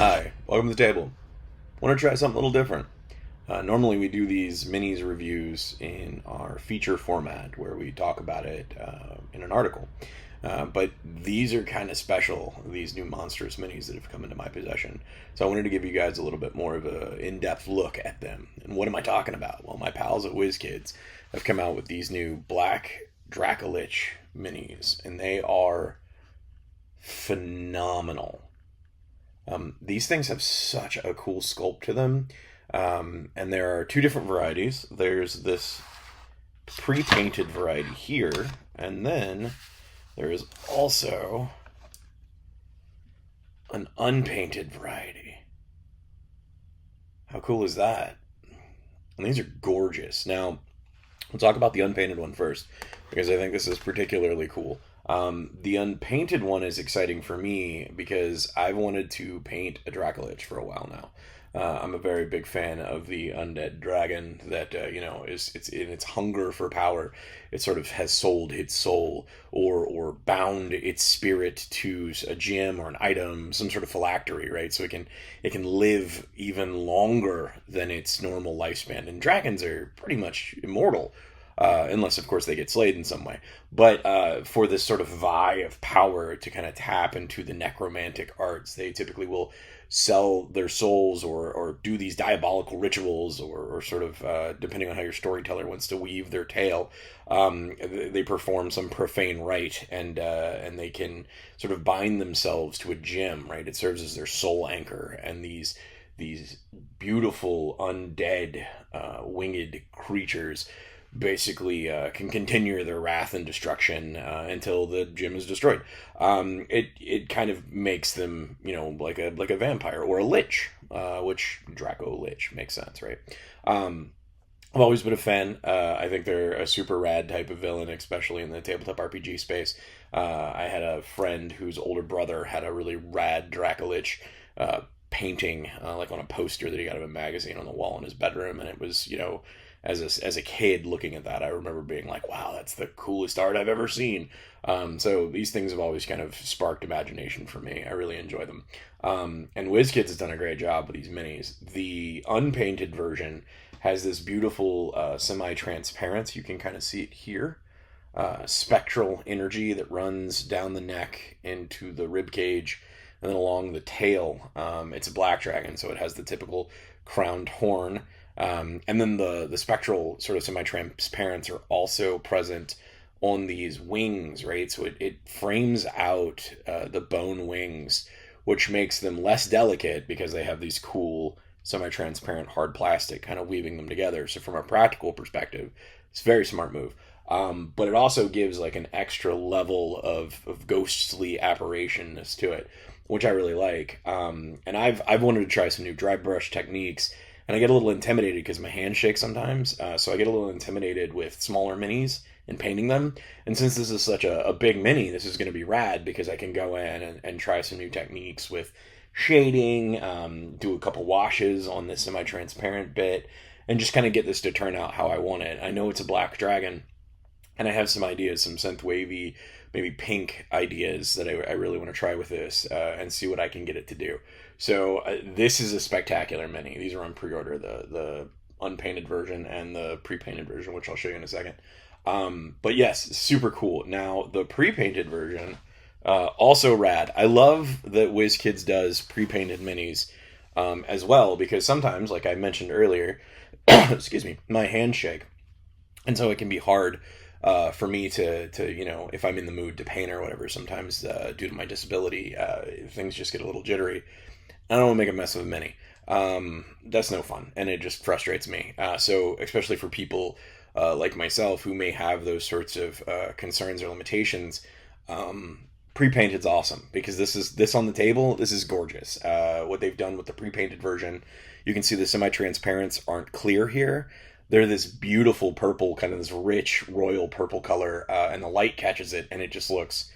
Hi, welcome to the table. Want to try something a little different? Normally, we do these minis reviews in our feature format where we talk about it in an article. But these are kind of special, these new monstrous minis that have come into my possession. So I wanted to give you guys a little bit more of an in-depth look at them. And what am I talking about? Well, my pals at WizKids have come out with these new Black Dracolich minis, and they are phenomenal. These things have such a cool sculpt to them. And there are two different varieties. There's this pre-painted variety here, and then there is also an unpainted variety. How cool is that? And these are gorgeous. Now, we'll talk about the unpainted one first, because I think this is particularly cool. The unpainted one is exciting for me because I've wanted to paint a Dracolich for a while now. I'm a very big fan of the undead dragon that it's in its hunger for power. It sort of has sold its soul or bound its spirit to a gem or an item, some sort of phylactery, right? So it can live even longer than its normal lifespan. And dragons are pretty much immortal. Unless, of course, they get slayed in some way. But for this sort of vie of power to kind of tap into the necromantic arts, they typically will sell their souls or do these diabolical rituals or sort of, depending on how your storyteller wants to weave their tale, they perform some profane rite and they can sort of bind themselves to a gem, right? It serves as their soul anchor. And these beautiful undead winged creatures basically can continue their wrath and destruction until the gem is destroyed. It kind of makes them, like a vampire or a lich, which Dracolich makes sense, right? I've always been a fan. I think they're a super rad type of villain, especially in the tabletop RPG space. I had a friend whose older brother had a really rad Dracolich painting, like on a poster that he got of a magazine on the wall in his bedroom, and it was, as a kid looking at that, I remember being like, wow, that's the coolest art I've ever seen. So these things have always kind of sparked imagination for me. I really enjoy them. And WizKids has done a great job with these minis. The unpainted version has this beautiful semi-transparent, you can kind of see it here, spectral energy that runs down the neck into the rib cage and then along the tail. It's a black dragon, so it has the typical crowned horn. And then the spectral sort of semi-transparents are also present on these wings, right? So it frames out the bone wings, which makes them less delicate because they have these cool semi-transparent hard plastic kind of weaving them together. So from a practical perspective, it's a very smart move. But it also gives like an extra level of ghostly apparationness to it, which I really like. And I've wanted to try some new dry brush techniques. And I get a little intimidated because my hands shake sometimes. So I get a little intimidated with smaller minis and painting them. And since this is such a big mini, this is going to be rad because I can go in and try some new techniques with shading, do a couple washes on this semi-transparent bit, and just kind of get this to turn out how I want it. I know it's a black dragon, and I have some ideas, some synth wavy, maybe pink ideas that I really want to try with this and see what I can get it to do. So this is a spectacular mini. These are on pre-order, the unpainted version and the pre-painted version, which I'll show you in a second. But yes, super cool. Now, the pre-painted version, also rad. I love that WizKids does pre-painted minis as well, because sometimes, like I mentioned earlier, excuse me, my hands shake. And so it can be hard for me to if I'm in the mood to paint or whatever, sometimes due to my disability, things just get a little jittery. I don't want to make a mess of a mini. That's no fun, and it just frustrates me. So especially for people like myself who may have those sorts of concerns or limitations, pre-painted's awesome because this on the table. This is gorgeous. What they've done with the pre-painted version, you can see the semi-transparents aren't clear here. They're this beautiful purple, kind of this rich royal purple color, and the light catches it, and it just looks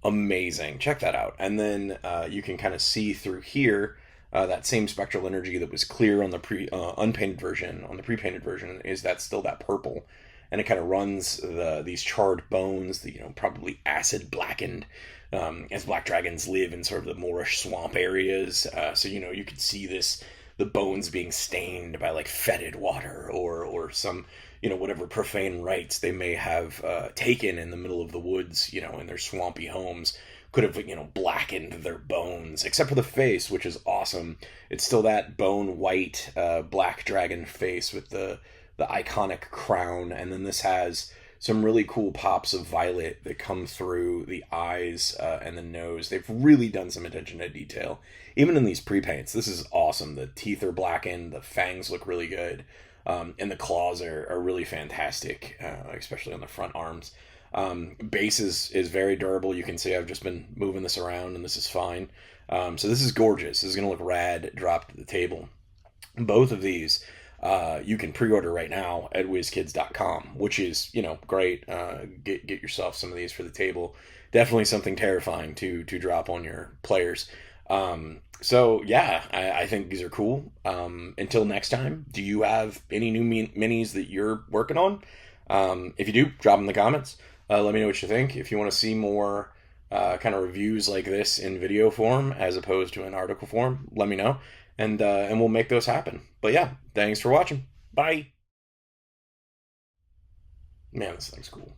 amazing. Check that out. And then you can kind of see through here that same spectral energy that was clear on the unpainted version. On the pre-painted version, is that still that purple, and it kind of runs these charred bones, probably acid blackened, as black dragons live in sort of the moorish swamp areas. So you could see the bones being stained by like fetid water or some whatever profane rites they may have taken in the middle of the woods, in their swampy homes, could have blackened their bones, except for the face, which is awesome. It's still that bone white black dragon face with the iconic crown, and then this has some really cool pops of violet that come through the eyes and the nose. They've really done some attention to detail, even in these pre-paints. This is awesome. The teeth are blackened, the fangs look really good, and the claws are really fantastic, especially on the front arms. Base is very durable. You can see I've just been moving this around, and this is fine. So this is gorgeous. This is going to look rad dropped at the table. Both of these you can pre-order right now at WizKids.com, which is great. Get yourself some of these for the table. Definitely something terrifying to drop on your players. So yeah, I think these are cool. Until next time, do you have any new minis that you're working on? If you do, drop them in the comments. Let me know what you think. If you want to see more kind of reviews like this in video form as opposed to an article form, let me know, and we'll make those happen. But yeah, thanks for watching. Bye. Man, this thing's cool.